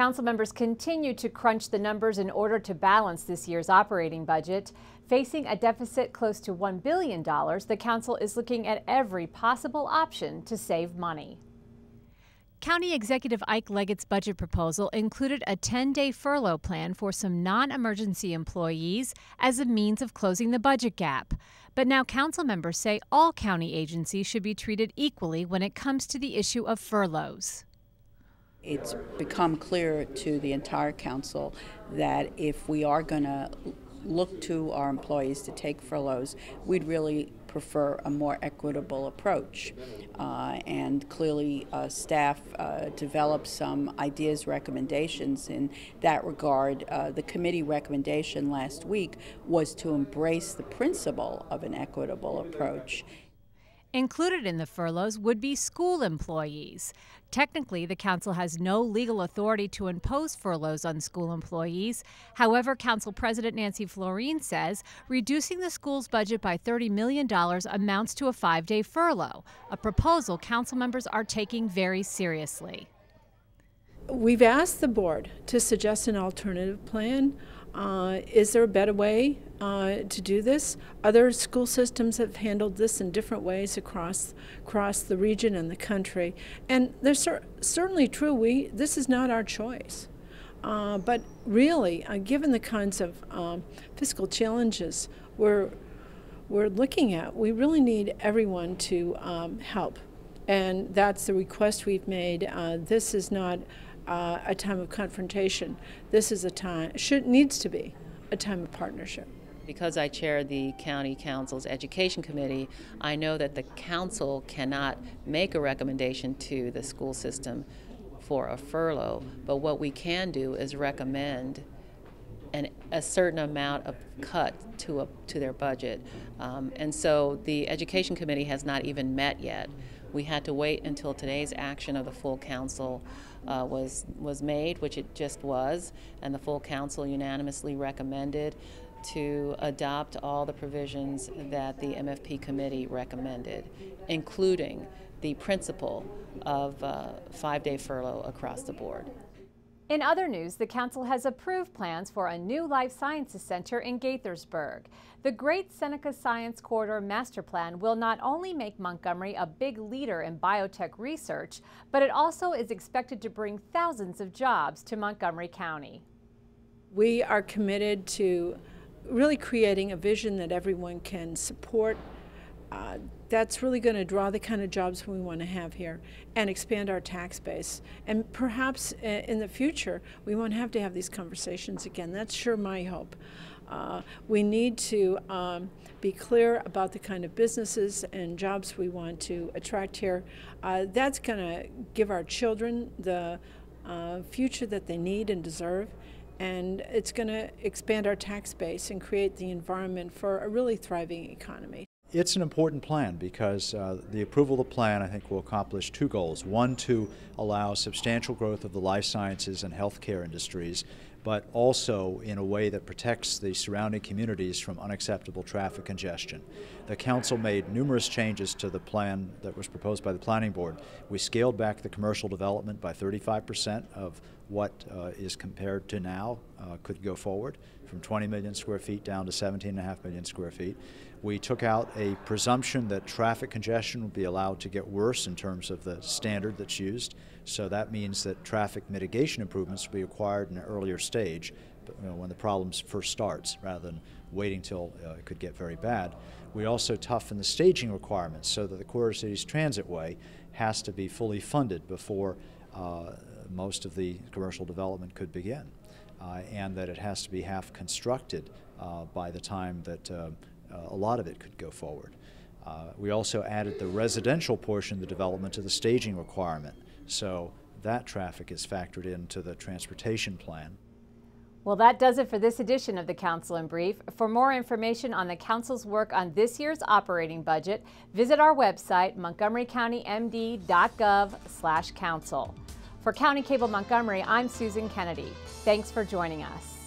Council members continue to crunch the numbers in order to balance this year's operating budget. Facing a deficit close to $1 billion, the Council is looking at every possible option to save money. County Executive Ike Leggett's budget proposal included a 10-day furlough plan for some non-emergency employees as a means of closing the budget gap. But now council members say all county agencies should be treated equally when it comes to the issue of furloughs. It's become clear to the entire council that if we are going to look to our employees to take furloughs, we'd really prefer a more equitable approach. And clearly staff developed some ideas, recommendations in that regard. The committee recommendation last week was to embrace the principle of an equitable approach. Included in the furloughs would be school employees. Technically, the council has no legal authority to impose furloughs on school employees. However, Council President Nancy Florien says reducing the school's budget by $30 million amounts to a 5-day furlough, a proposal council members are taking very seriously. We've asked the board to suggest an alternative plan. Is there a better way to do this? Other school systems have handled this in different ways across the region and the country, and they're certainly true. This is not our choice, but really, given the kinds of fiscal challenges we're looking at, we really need everyone to help, and that's the request we've made. This is not a time of confrontation. This is a time, needs to be a time of partnership. Because I chair the County Council's Education Committee, I know that the Council cannot make a recommendation to the school system for a furlough, but what we can do is recommend a certain amount of cut to their budget. And so the Education Committee has not even met yet. We had to wait until today's action of the full council was made, which it just was, and the full council unanimously recommended to adopt all the provisions that the MFP committee recommended, including the principle of 5-day furlough across the board. In other news, the council has approved plans for a new life sciences center in Gaithersburg. The Great Seneca Science Corridor Master Plan will not only make Montgomery a big leader in biotech research, but it also is expected to bring thousands of jobs to Montgomery County. We are committed to really creating a vision that everyone can support. That's really going to draw the kind of jobs we want to have here and expand our tax base. And perhaps in the future, we won't have to have these conversations again. That's sure my hope. We need to be clear about the kind of businesses and jobs we want to attract here. That's going to give our children the future that they need and deserve. And it's going to expand our tax base and create the environment for a really thriving economy. It's an important plan because the approval of the plan, I think, will accomplish two goals. One, to allow substantial growth of the life sciences and healthcare industries, but also in a way that protects the surrounding communities from unacceptable traffic congestion. The council made numerous changes to the plan that was proposed by the planning board. We scaled back the commercial development by 35% of what is compared to now could go forward, from 20 million square feet down to 17.5 million square feet. We took out a presumption that traffic congestion would be allowed to get worse in terms of the standard that's used. So that means that traffic mitigation improvements will be acquired in an earlier stage, when the problem first starts, rather than waiting till it could get very bad. We also toughened the staging requirements so that the Corridor Cities Transitway has to be fully funded before most of the commercial development could begin, and that it has to be half constructed by the time that a lot of it could go forward. We also added the residential portion of the development to the staging requirement, so that traffic is factored into the transportation plan. Well, that does it for this edition of the Council in Brief. For more information on the Council's work on this year's operating budget, visit our website, montgomerycountymd.gov/council. For County Cable Montgomery, I'm Susan Kennedy. Thanks for joining us.